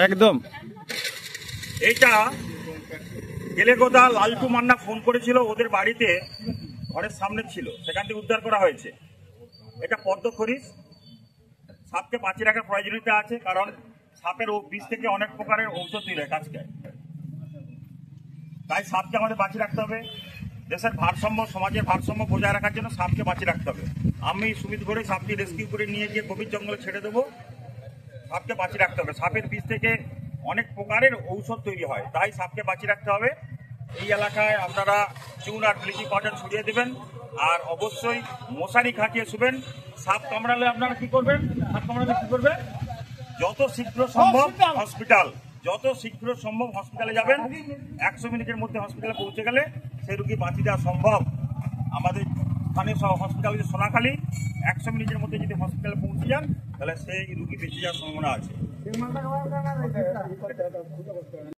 একদম এইটা গেলেগোদা লালটু মান্না ফোন করেছিল, ওদের বাড়িতে ঘরের সামনে ছিল, সেখান থেকে উদ্ধার করা হয়েছে। এটা পদ্ম খরিস। সাপকে বাঁচিয়ে রাখার প্রয়োজনীয়তা আছে, কারণ সাপের বিষ থেকে অনেক প্রকারের ঔষধ তৈরি হয়, কাজ খায়। তাই সাপকে আমাদের বাঁচিয়ে রাখতে হবে। দেশের ভারসাম্য, সমাজের ভারসাম্য বজায় রাখার জন্য সাপকে বাঁচিয়ে রাখতে হবে। আমি সুমিত ঘরে সাপটি রেস্কিউ করে নিয়ে গিয়ে গভীর জঙ্গলে ছেড়ে দেবো। সাপকে বাঁচিয়ে রাখতে হবে। সাপের বিষ থেকে অনেক প্রকারের ঔষধ তৈরি হয়, তাই সাপকে বাঁচিয়ে রাখতে হবে। এই এলাকায় আপনারা চুন আর ব্লিচিং পাউডার ছড়িয়ে দেবেন, আর অবশ্যই মশারি খাটিয়ে শুবেন। সাপ কামড়ালে আপনারা কি করবেন? সাপ কামড়ালে কি করবেন? যত শীঘ্র সম্ভব হসপিটাল, যত শীঘ্র সম্ভব হসপিটালে যাবেন। 100 মিনিটের মধ্যে হসপিটালে পৌঁছে গেলে সেই রোগী বাঁচিয়ে দেওয়া সম্ভব। আমাদের স্থানীয় হসপিটাল যে সোনাখালী, 100 মিনিটের মধ্যে যদি হসপিটালে পৌঁছে যান তাহলে সেই রোগী বেঁচে যাওয়ার সম্ভাবনা আছে।